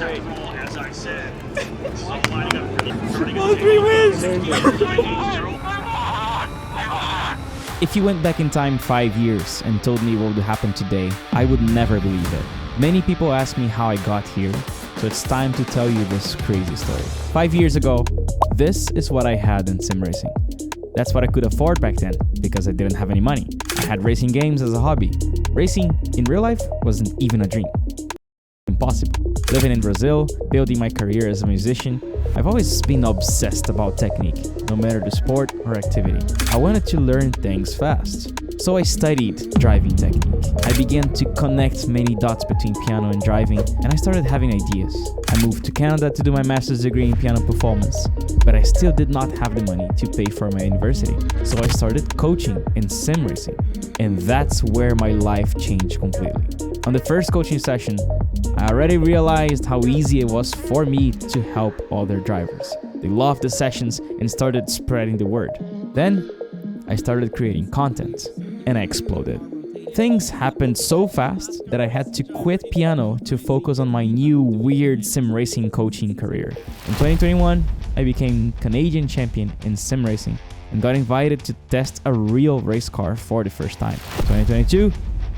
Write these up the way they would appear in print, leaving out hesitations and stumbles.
acceptable, as I said. Lining up Oh, 3 wins! If you went back in time 5 years and told me what would happen today, I would never believe it. Many people ask me how I got here, so it's time to tell you this crazy story. 5 years ago, this is what I had in sim racing. That's what I could afford back then, because I didn't have any money. I had racing games as a hobby. Racing in real life wasn't even a dream. Impossible. Living in Brazil, building my career as a musician, I've always been obsessed about technique, no matter the sport or activity. I wanted to learn things fast, so I studied driving technique. I began to connect many dots between piano and driving, and I started having ideas. I moved to Canada to do my master's degree in piano performance, but I still did not have the money to pay for my university, so I started coaching in sim racing, and that's where my life changed completely. On the first coaching session, I already realized how easy it was for me to help other drivers. They loved the sessions and started spreading the word. Then, I started creating content, and I exploded. Things happened so fast that I had to quit piano to focus on my new weird sim racing coaching career. In 2021, I became Canadian champion in sim racing and got invited to test a real race car for the first time. 2022,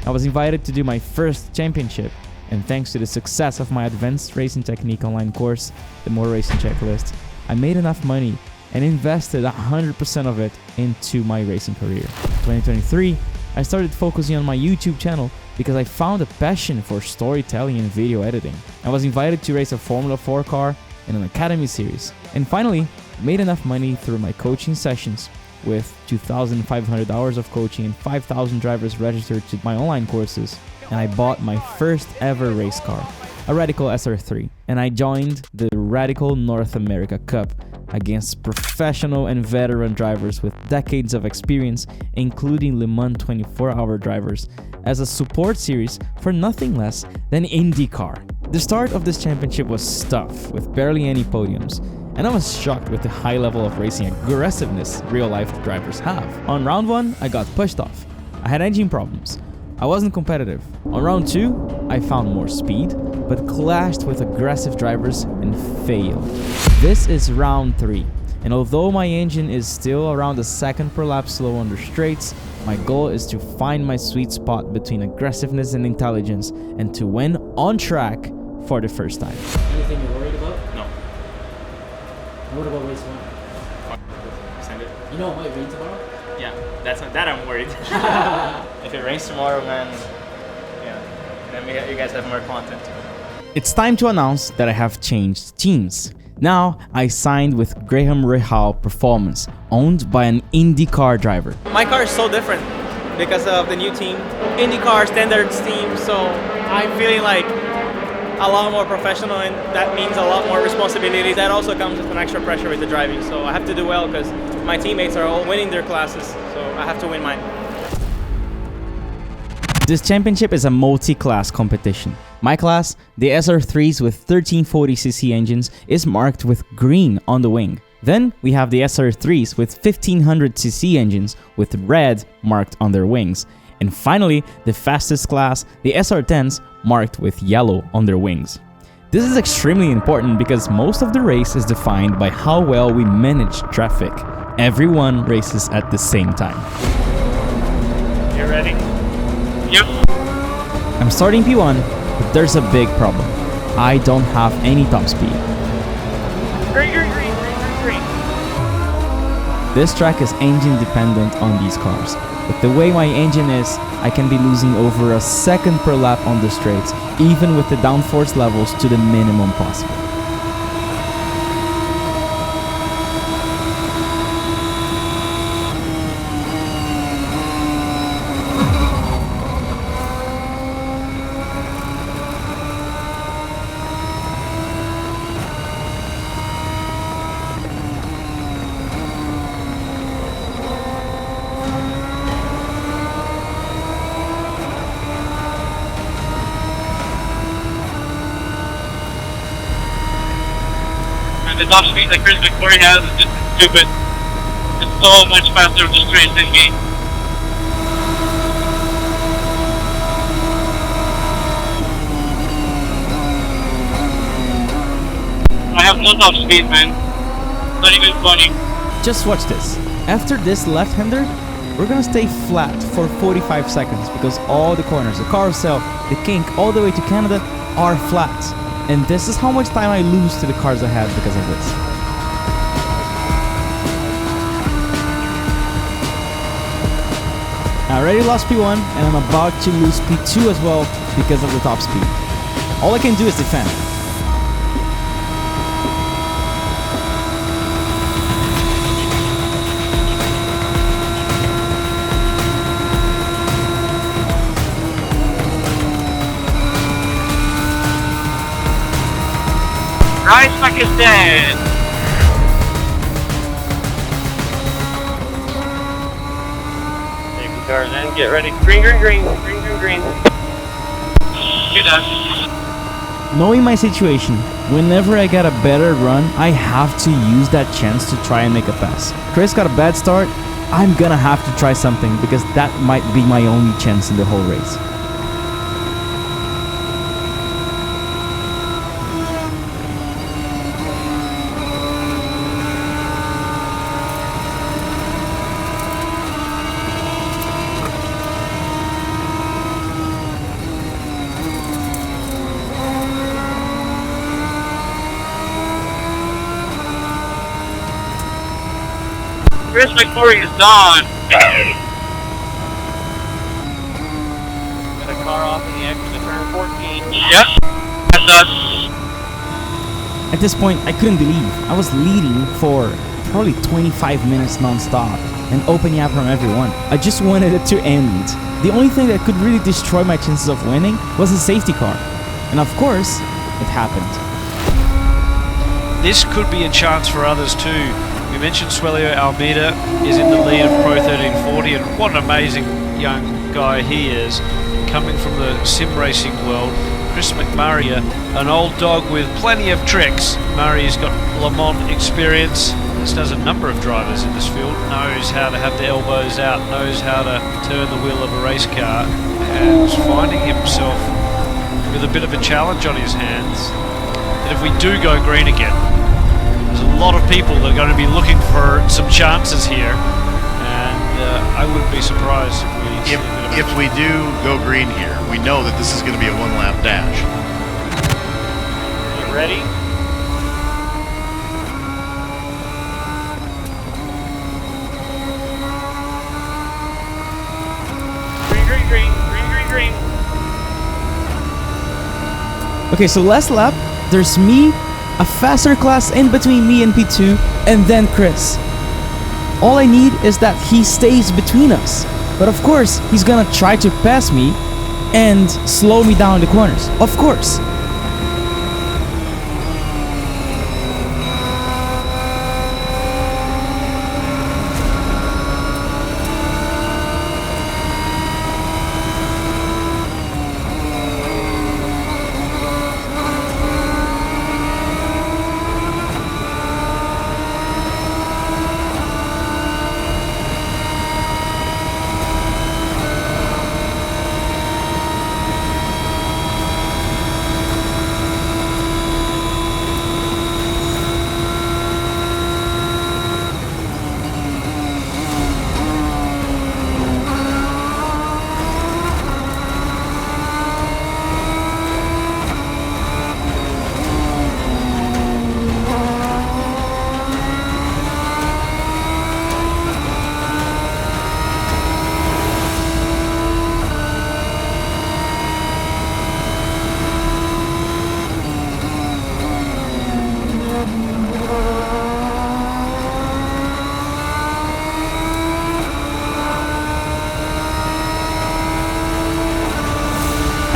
I was invited to do my first championship, and thanks to the success of my advanced racing technique online course, the More Racing Checklist, I made enough money and invested 100% of it into my racing career. 2023, I started focusing on my YouTube channel because I found a passion for storytelling and video editing. I was invited to race a Formula 4 car in an academy series, and finally made enough money through my coaching sessions with 2,500 hours of coaching and 5,000 drivers registered to my online courses, and I bought my first ever race car, a Radical SR3, and I joined the Radical North America Cup against professional and veteran drivers with decades of experience, including Le Mans 24-hour drivers, as a support series for nothing less than IndyCar. The start of this championship was tough, with barely any podiums, and I was shocked with the high level of racing aggressiveness real-life drivers have. On round 1, I got pushed off. I had engine problems. I wasn't competitive. On round 2, I found more speed, but clashed with aggressive drivers and failed. This is round 3, and although my engine is still around a second per lap slow on the straights, my goal is to find my sweet spot between aggressiveness and intelligence, and to win on track for the first time. Anything you're worried about? No. What about race 1? Send it. You know it might rain tomorrow? Yeah, that's not that I'm worried. If it rains tomorrow, man, yeah, then you guys have more content. It's time to announce that I have changed teams. Now, I signed with Graham Rahal Performance, owned by an IndyCar driver. My car is so different because of the new team, IndyCar standards team, so I'm feeling like a lot more professional, and that means a lot more responsibility. That also comes with an extra pressure with the driving, so I have to do well because my teammates are all winning their classes, so I have to win mine. This championship is a multi-class competition. My class, the SR3s with 1340cc engines, is marked with green on the wing. Then we have the SR3s with 1500cc engines with red marked on their wings. And finally, the fastest class, the SR10s, marked with yellow on their wings. This is extremely important because most of the race is defined by how well we manage traffic. Everyone races at the same time. You ready? Yep. I'm starting P1, but there's a big problem. I don't have any top speed. Green, green, green, green, green, green. This track is engine dependent on these cars. But the way my engine is, I can be losing over a second per lap on the straights, even with the downforce levels to the minimum possible. The top speed that Chris McCory has is just stupid. It's so much faster with the straight than me. no top speed, man. Not even funny. Just watch this. After this left-hander, we're gonna stay flat for 45 seconds because all the corners, the carousel, the kink, all the way to Canada are flat. And this is how much time I lose to the cars ahead because of this. I already lost P1 and I'm about to lose P2 as well because of the top speed. All I can do is defend. Right back is dead. Safety cars in, get ready. Green, green, green, green, green, green. You're done. Knowing my situation, whenever I get a better run, I have to use that chance to try and make a pass. Chris got a bad start, I'm gonna have to try something because that might be my only chance in the whole race. Chris McCory is gone. Got a car off in the exit of turn 14. Yep, that's us. At this point, I couldn't believe I was leading for probably 25 minutes non-stop and opening up from everyone. I just wanted it to end. The only thing that could really destroy my chances of winning was a safety car. And of course, it happened. This could be a chance for others too. We mentioned Suellio Almeida is in the lead of Pro 1340, and what an amazing young guy he is, coming from the sim racing world. Chris McMurray, an old dog with plenty of tricks. Murray's got Le Mans experience, as does a number of drivers in this field, knows how to have the elbows out, knows how to turn the wheel of a race car, and is finding himself with a bit of a challenge on his hands. And if we do go green again, there's a lot of people that are going to be looking for some chances here, and I wouldn't be surprised if we do go green here. We know that this is going to be a one-lap dash. You ready? Green, green, green, green, green, green. Okay, so last lap, there's me, a faster class in between me and P2, and then Chris. All I need is that he stays between us. But of course, he's gonna try to pass me and slow me down the corners. Of course.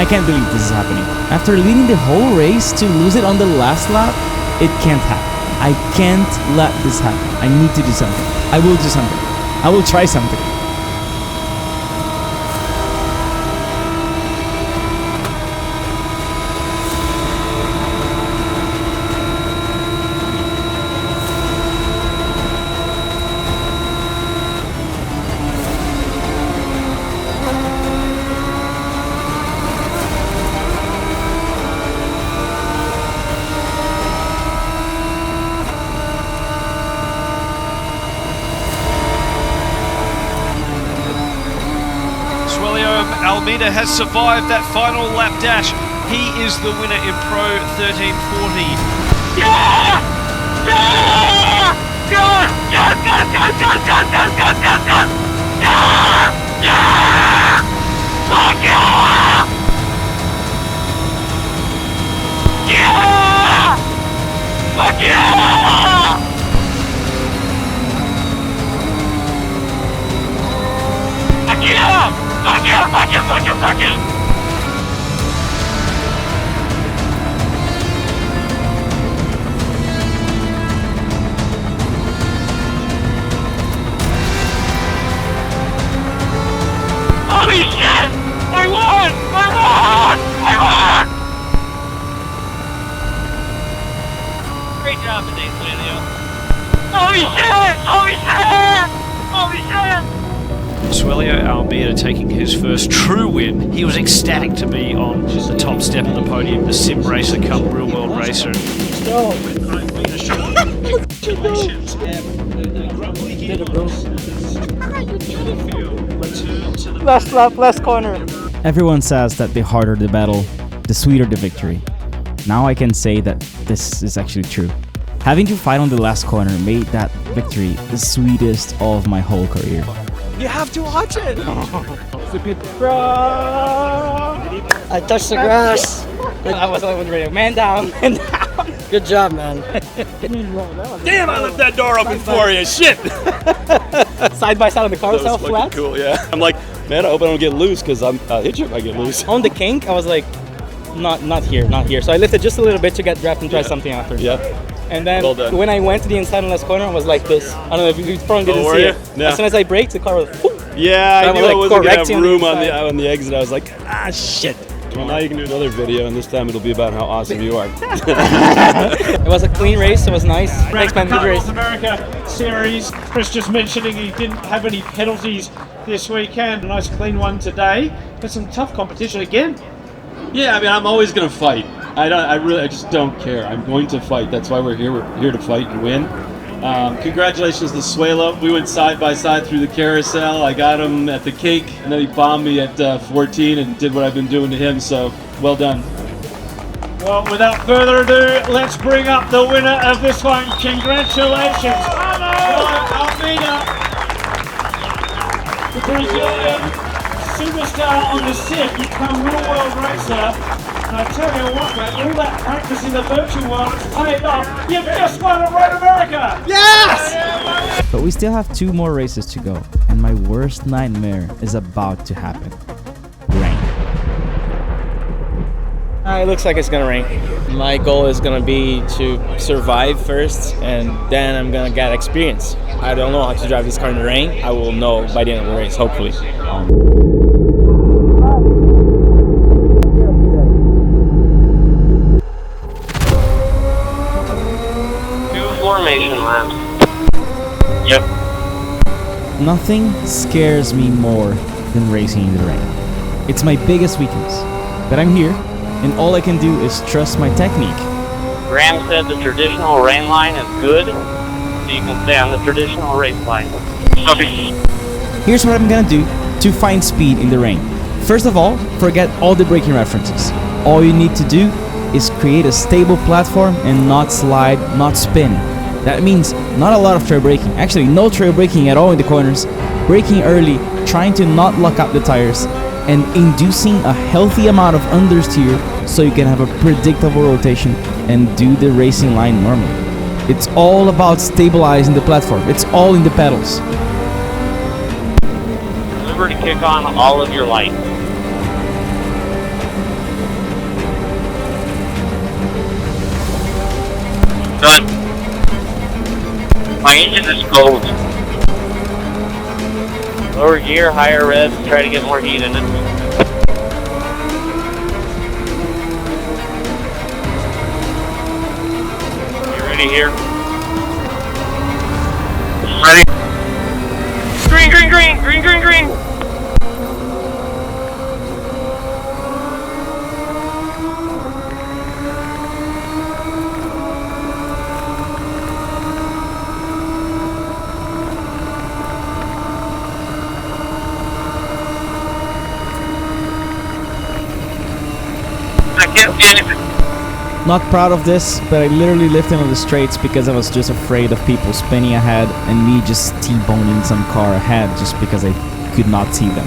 I can't believe this is happening. After leading the whole race to lose it on the last lap, it can't happen. I can't let this happen. I need to do something. I will do something. I will try something. Almeida has survived that final lap dash. He is the winner in Pro 1340. Holy shit! I won! I won! I won! Great job today, Suellio. Holy shit! Holy shit! Holy shit! Suellio Almeida taking his first true win. He was ecstatic to be on the top step of the podium, the sim racer come real world racer. Last lap, last corner. Everyone says that the harder the battle, the sweeter the victory. Now I can say that this is actually true. Having to fight on the last corner made that victory the sweetest of my whole career. You have to watch it. I touched the grass. I was ready. Man down. Man down. Good job, man. Damn, I left that door open for you. Shit. Side by side on the car, That so was fucking flat. cool, yeah. I'm like, man, I hope I don't get loose because I'll hit you if I get loose. On the kink, I was like, not here. So I lifted just a little bit to get draft and try something after. Yeah. And then Well done. when I went to the inside and last corner, I was like this. I don't know if you probably didn't were see you? it. Yeah. As soon as I braked, the car was. Whoop. Yeah, I I knew was, I like, wasn't gonna have correcting on the room on inside. the exit. I was like, shit. Well, now you can do another video, and this time it'll be about how awesome you are. It was a clean race. It was nice. Thanks, man. Good race. North America Series. Chris just mentioning he didn't have any penalties this weekend. A nice clean one today. But some tough competition again. Yeah, I mean, I'm always gonna fight. I just don't care. I'm going to fight. That's why we're here. We're here to fight and win. Congratulations to Suellio. We went side by side through the carousel. I got him at the cake, and then he bombed me at 14 and did what I've been doing to him. So, well done. Well, without further ado, let's bring up the winner of this one. Congratulations, Almeida, the Brazilian superstar on the sim, become real world racer. And I tell you what, man, all that practice in the virtual world has paid off. You've just won a Road America! Yes! But we still have 2 more races to go, and my worst nightmare is about to happen. Rain. It looks like it's gonna rain. My goal is gonna be to survive first, and then I'm gonna get experience. I don't know how to drive this car in the rain. I will know by the end of the race, hopefully. Formation laps. Yep. Nothing scares me more than racing in the rain. It's my biggest weakness. But I'm here, and all I can do is trust my technique. Graham said the traditional rain line is good, so you can stay on the traditional race line. Okay. Here's what I'm gonna do to find speed in the rain. First of all, forget all the braking references. All you need to do is create a stable platform and not slide, not spin. That means not a lot of trail braking, actually no trail braking at all in the corners, braking early, trying to not lock up the tires, and inducing a healthy amount of understeer so you can have a predictable rotation and do the racing line normally. It's all about stabilizing the platform, it's all in the pedals. Remember to kick on all of your lights. Done. My engine is cold. Lower gear, higher revs, try to get more heat in it. You ready here? Ready? Green, green, green, green, green, green! Not proud of this, but I literally lifted on the straights because I was just afraid of people spinning ahead and me just T-boning some car ahead just because I could not see them.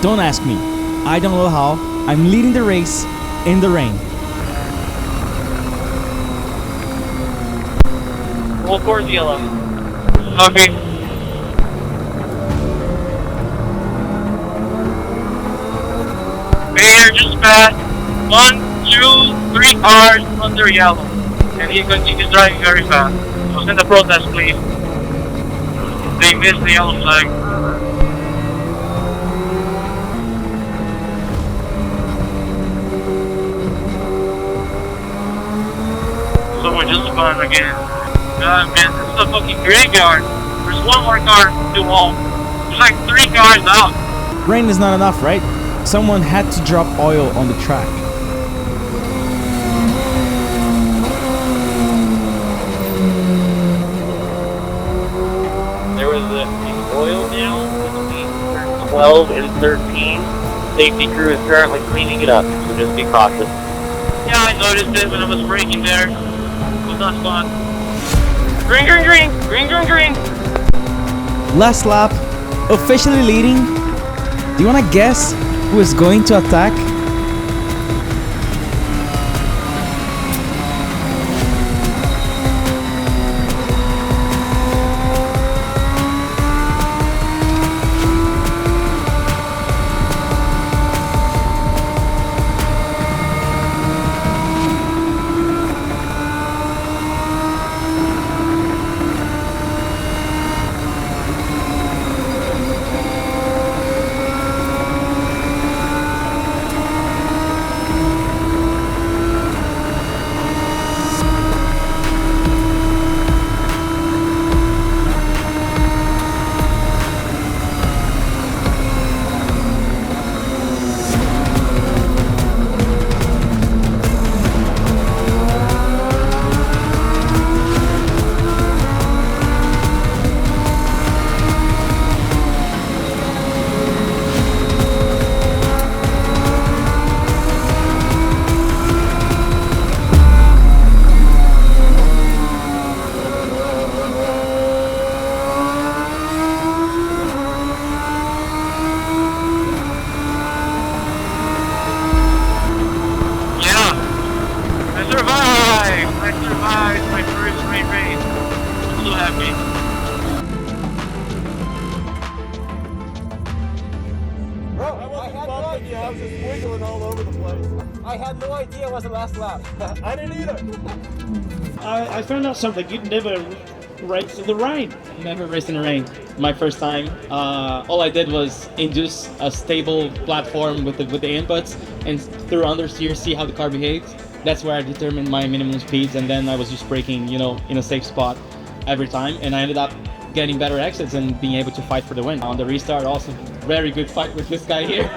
Don't ask me. I don't know how. I'm leading the race in the rain. Full course yellow. Okay. Mayor just passed 1, 2, 3 cars under yellow. And he continues driving very fast. So send the protest, please. They missed the yellow flag. Someone just spun again. God, man, this is a fucking graveyard. There's one more car to home. There's like 3 cars out. Rain is not enough, right? Someone had to drop oil on the track. There was an oil down between 12 and 13. Safety crew is currently cleaning it up, so just be cautious. Yeah, I noticed it when I was braking there. It was not fun. Green, green, green! Green, green, green! Last lap, officially leading. Do you wanna guess who is going to attack? I was just wiggling all over the place. I had no idea it was the last lap. I didn't either. I found out something. You'd never race in the rain. Never raced in the rain. My first time. All I did was induce a stable platform with the inputs and through understeer, see how the car behaves. That's where I determined my minimum speeds, and then I was just braking, you know, in a safe spot every time, and I ended up getting better exits and being able to fight for the win. On the restart, also very good fight with this guy here.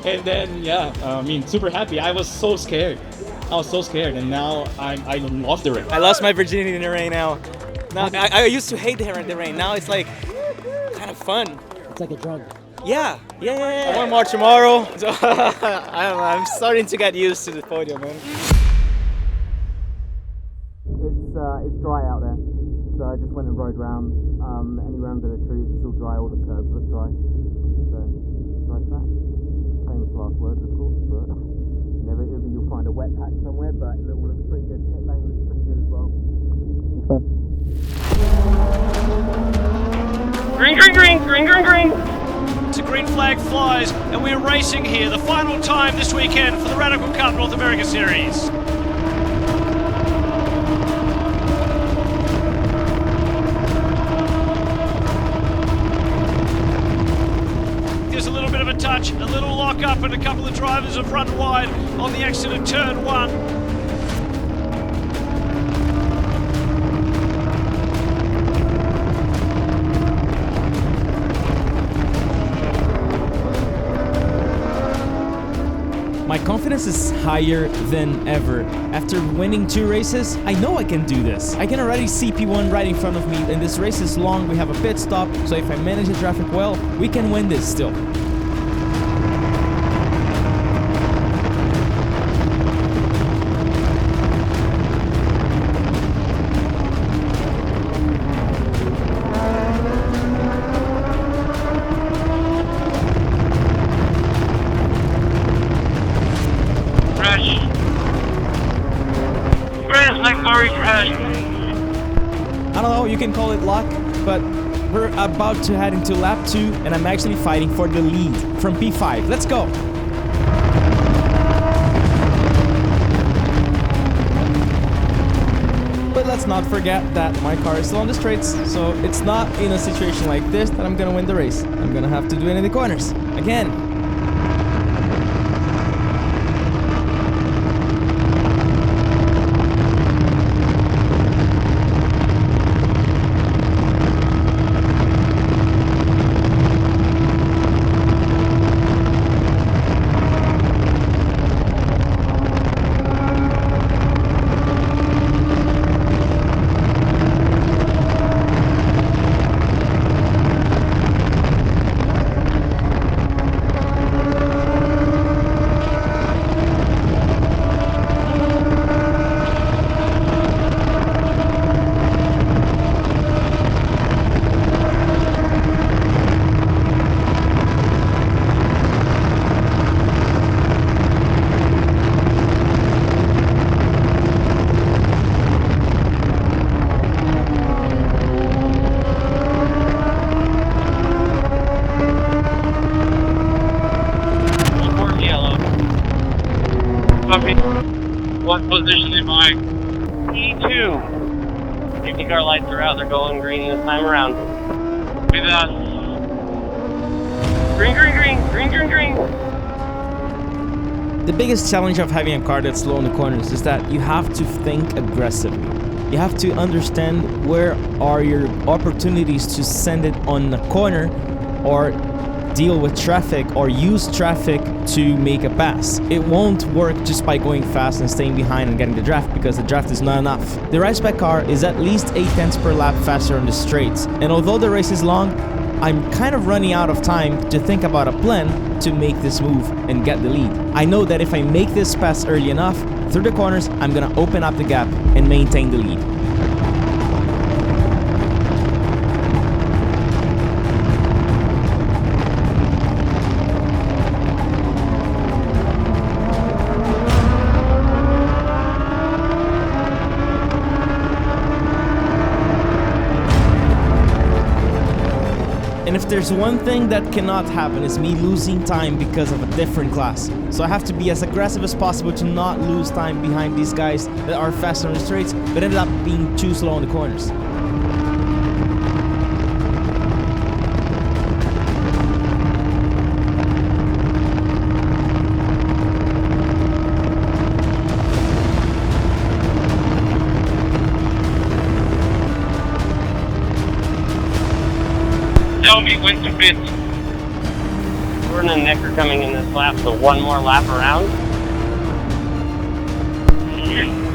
And then, yeah, I mean, super happy. I was so scared. And now I love the rain. I lost my virginity in the rain now. Now I used to hate the rain. Now it's like kind of fun. It's like a drug. Yeah. I want more tomorrow. So I don't know. I'm starting to get used to the podium, man. It's dry out there, so I just went and rode around. Anywhere under the trees, it's all dry. All the curbs look dry. So dry track. Famous last words, of course, but never ever you'll find a wet patch somewhere. But it all looks pretty good. Pit lane looks pretty good as well. It's fun. Green. The green flag flies, and we're racing here. The final time this weekend for the Radical Cup North America Series. There's a little bit of a touch, a little lock up, and a couple of drivers have run wide on the exit of turn 1. My confidence is higher than ever. After winning 2 races, I know I can do this. I can already see P1 right in front of me, and this race is long. We have a pit stop, so if I manage the traffic well, we can win this still. I don't know, you can call it luck, but we're about to head into lap 2, and I'm actually fighting for the lead from P5. Let's go! But let's not forget that my car is still on the straights, so it's not in a situation like this that I'm gonna win the race. I'm gonna have to do it in the corners, again. What position am I? P2. Safety car lights are out. They're going green this time around. With us. Green. The biggest challenge of having a car that's slow in the corners is that you have to think aggressively. You have to understand where are your opportunities to send it on the corner or deal with traffic or use traffic to make a pass. It won't work just by going fast and staying behind and getting the draft, because the draft is not enough. The raceback car is at least 8 tenths per lap faster on the straights, and although the race is long, I'm kind of running out of time to think about a plan to make this move and get the lead. I know that if I make this pass early enough, through the corners, I'm gonna open up the gap and maintain the lead. And if there's one thing that cannot happen, is me losing time because of a different class. So I have to be as aggressive as possible to not lose time behind these guys that are faster on the straights, but ended up being too slow on the corners. Tell me when to fit. Gordon and Nick are coming in this lap, so one more lap around.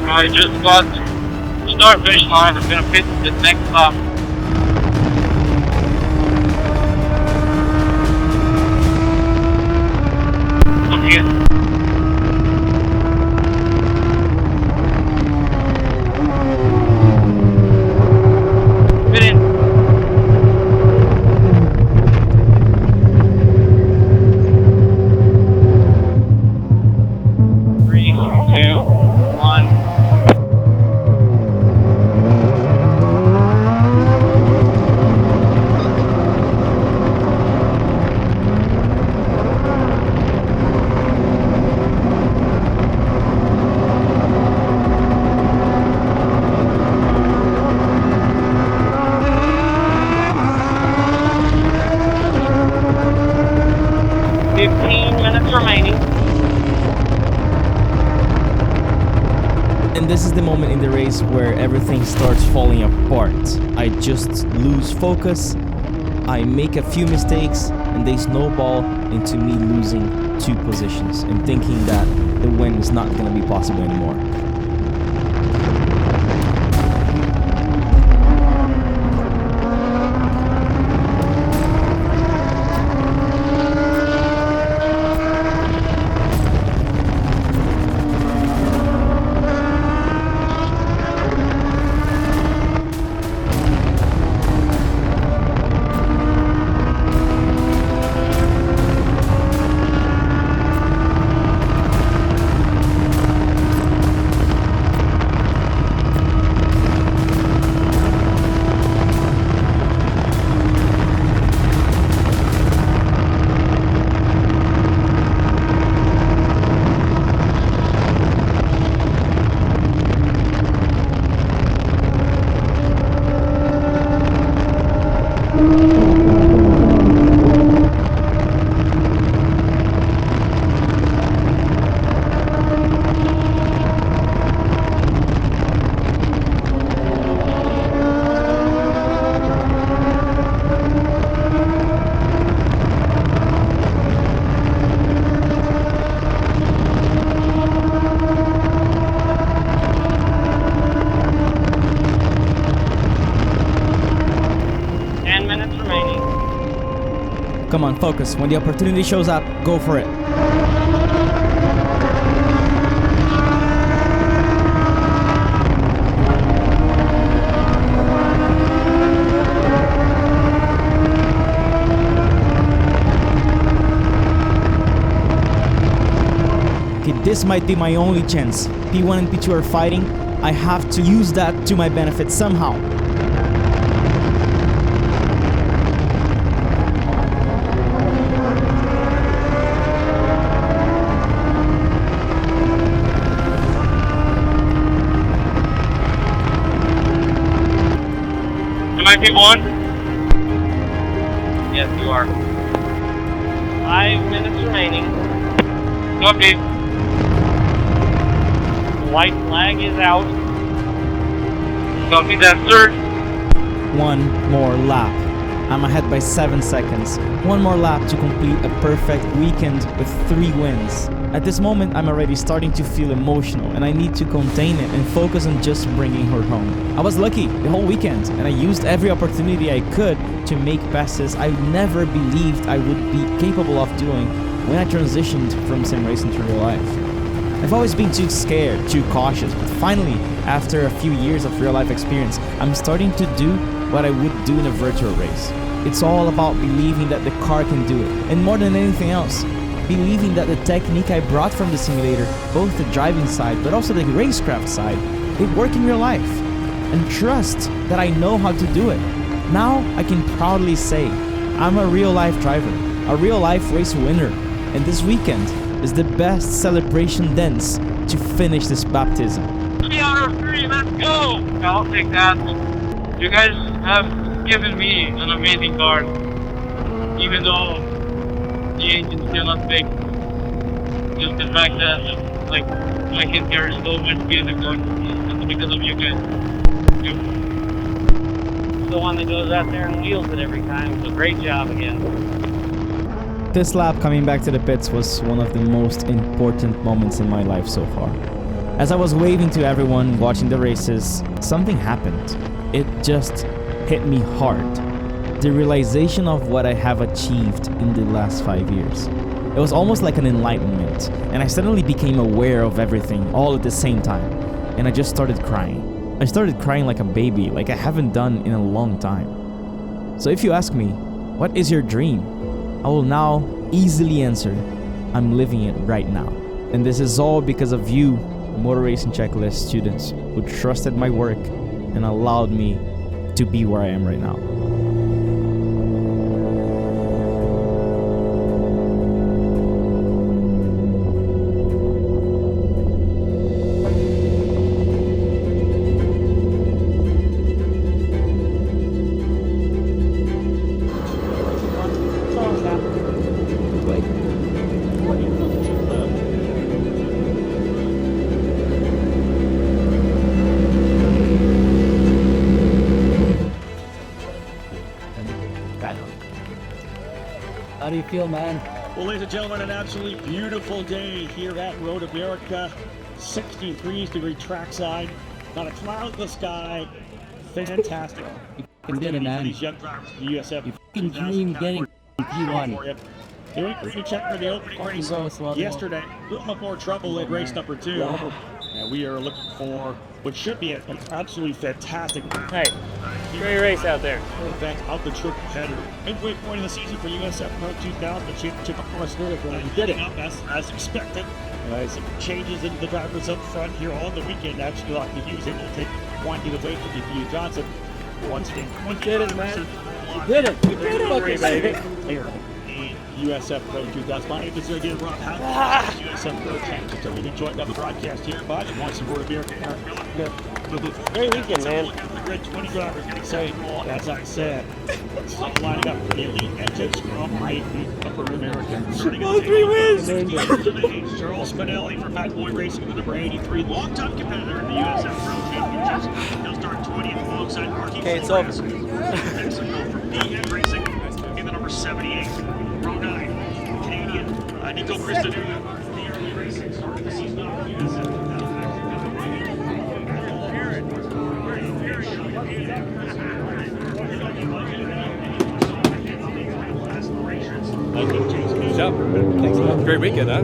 I just got the start finish line. I'm gonna fit this next lap. Okay. Fit in. 3, 2, 1. Remaining. And this is the moment in the race where everything starts falling apart. I just lose focus, I make a few mistakes, and they snowball into me losing 2 positions and thinking that the win is not going to be possible anymore. Come on, focus. When the opportunity shows up, go for it. Okay, this might be my only chance. P1 and P2 are fighting. I have to use that to my benefit somehow. Am I P1? Yes, you are. 5 minutes remaining. Copy. The white flag is out. Copy that, sir. 1 more lap. I'm ahead by 7 seconds. 1 more lap to complete a perfect weekend with 3 wins. At this moment, I'm already starting to feel emotional, and I need to contain it and focus on just bringing her home. I was lucky the whole weekend, and I used every opportunity I could to make passes I never believed I would be capable of doing when I transitioned from sim racing to real life. I've always been too scared, too cautious, but finally, after a few years of real life experience, I'm starting to do what I would do in a virtual race. It's all about believing that the car can do it, and more than anything else, believing that the technique I brought from the simulator, both the driving side but also the racecraft side, they work in real life, and trust that I know how to do it. Now I can proudly say I'm a real life driver, a real life race winner, and this weekend is the best celebration dance to finish this baptism. 3 out of 3, let's go! I'll take that. You guys have given me an amazing car, even though the engine's still not big. Just the fact that, like, I can carry so much gear to go because of you guys. The one that goes out there and wheels it every time. So great job again. This lap coming back to the pits was one of the most important moments in my life so far. As I was waving to everyone watching the races, something happened. It just hit me hard. The realization of what I have achieved in the last 5 years. It was almost like an enlightenment, and I suddenly became aware of everything all at the same time, and I just started crying. I started crying like a baby, like I haven't done in a long time. So if you ask me, what is your dream? I will now easily answer, I'm living it right now. And this is all because of you, Motor Racing Checklist students, who trusted my work and allowed me to be where I am right now. How do you feel, man? Well, ladies and gentlemen, an absolutely beautiful day here at Road America. 63-degree trackside, not a cloud in the sky. Fantastic. You did it, man. These young drivers, the USF. You fucking dream getting P1. Doing pretty check for the opening race yesterday. A little more trouble in race number 2. And we are looking for what should be an absolutely fantastic. Hey, great race out there. Event of the triple header. Midway point of the season for USF Pro 2000, the championship of course. You did it up as expected. Some changes in the drivers up front here on the weekend. Actually, like he was able to take one away from DPU Johnson. Once again, You did it, man. You did it. You did it. Okay, baby. Here. USF Pro 2000. My name is again Rob Howard. USF Pro Championship. So we joined up the broadcast here by the Voice of Road America. Great weekend, man. 20 drivers getting saved. As I said, lining up for the elite engines from Upper America. Starting at 3 wins. Charles Spinelli for Fat Boy Racing, the number 83, longtime competitor in the USF Pro Championships. He'll start 20th alongside Marquis. Okay, it's over. Mexico from BN Racing in the number 78. Row 9, Canadian Nico Christodoulou. The early racing started the season off with USF. Good job. Thanks, man. Great weekend, huh?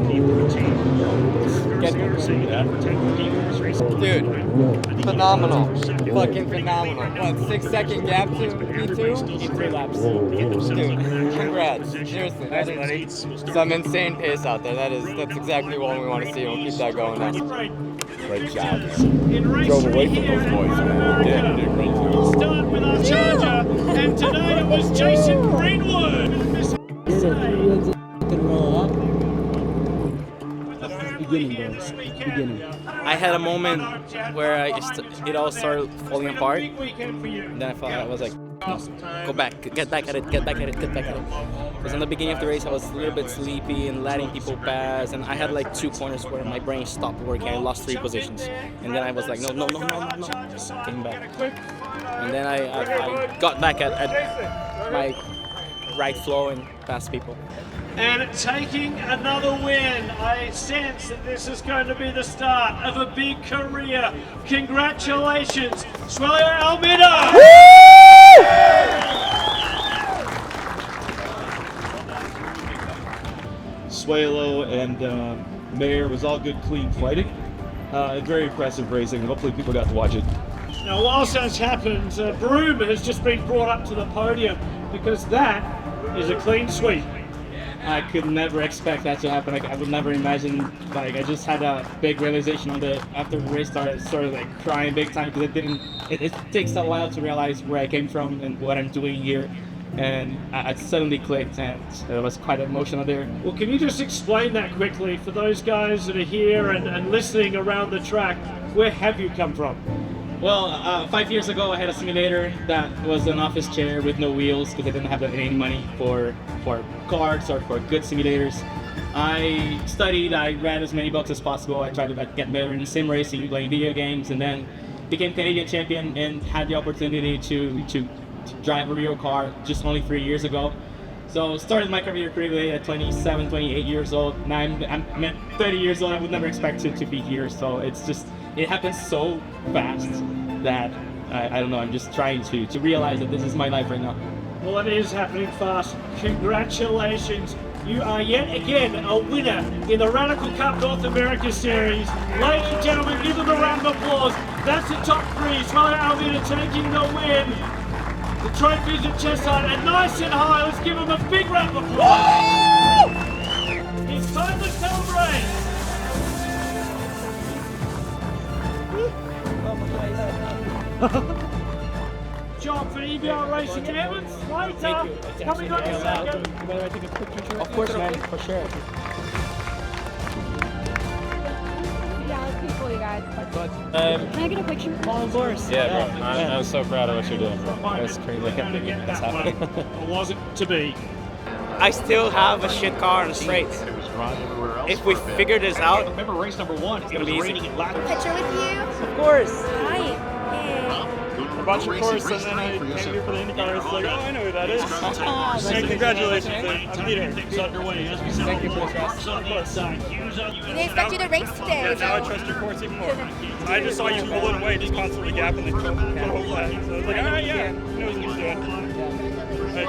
Dude, phenomenal. Fucking phenomenal. What, 6-second gap to P2? In 3 laps. Dude, congrats. Seriously, that is some insane pace out there. That's exactly what we want to see. We'll keep that going now. Great job. Drove away from those boys, man. Yeah, did a great job. Start with our charger, and tonight it was Jason Greenwood. Beginning, boys. Beginning. I had a moment where it all started falling apart, and then I was like, no, go back, get back at it. Because in the beginning of the race, I was a little bit sleepy and letting people pass, and I had like 2 corners where my brain stopped working. I lost 3 positions, and then I was like, no, came back, and then I got back at my right flow and passed people. And taking another win, I sense that this is going to be the start of a big career. Congratulations, Suellio Almeida! Suellio and Mayer was all good, clean fighting. Very impressive racing. Hopefully people got to watch it. Now, whilst that's happened, Broom has just been brought up to the podium because that is a clean sweep. I could never expect that to happen. Like, I would never imagine. Like, I just had a big realization after the race started. I started like crying big time because it takes a while to realize where I came from and what I'm doing here. and I suddenly clicked, and it was quite emotional there. Well, can you just explain that quickly for those guys that are here and listening around the track? Where have you come from? Well, 5 years ago, I had a simulator that was an office chair with no wheels because I didn't have any money for cards or for good simulators. I studied, I read as many books as possible. I tried to get better in sim racing, playing video games, and then became Canadian champion and had the opportunity to drive a real car just only 3 years ago. So started my career really at 27, 28 years old. Now I'm at 30 years old. I would never expect to be here. So it's just, it happens so fast that I don't know, I'm just trying to realize that this is my life right now. Well, it is happening fast. Congratulations. You are yet again a winner in the Radical Cup North America Series. Ladies and gentlemen, give them a round of applause. That's the top three. Suellio Almeida taking the win. The trophies at chestside and nice and high. Let's give them a big round of applause. It's time to celebrate. Job for EBR Racing Evans. Later, coming up in a second. Of course, man, for sure. Yeah, let's be cool, you guys. Can I get a picture? Of course. Yeah, bro. I'm so proud of what you're doing, bro. That's crazy. That's happening. It wasn't to be. I still have a shit car on straights. If we figure this out, remember race number 1. It's gonna be easy. Picture with you? Of course. Hi. I bought your course and then I came here for the IndyCar. It's like, oh, I know who that is. Congratulations. I'm Peter. Thank you for the trust. We didn't expect you to race today. Now I trust your course even more. I just saw you pulling away, just constantly gapping the whole flat. So I was like, all right, yeah, he knows what he's doing.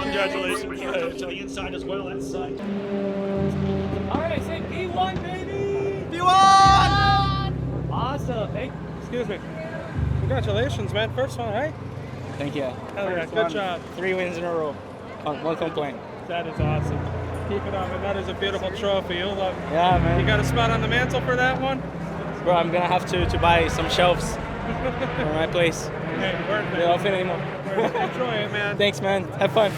Congratulations. To the inside as well, that side. All right, say P1, baby. P1! Awesome. Hey, excuse me. Congratulations, man. First one, right? Thank you. Hell yeah, good job. 3 wins in a row. One complaint. That is awesome. Keep it up, and that is a beautiful trophy. You'll love it. Yeah, man. You got a spot on the mantle for that one? Bro, I'm gonna have to buy some shelves for my place. Hey, work, man. They don't fit anymore. Enjoy it, man. Thanks, man. Have fun.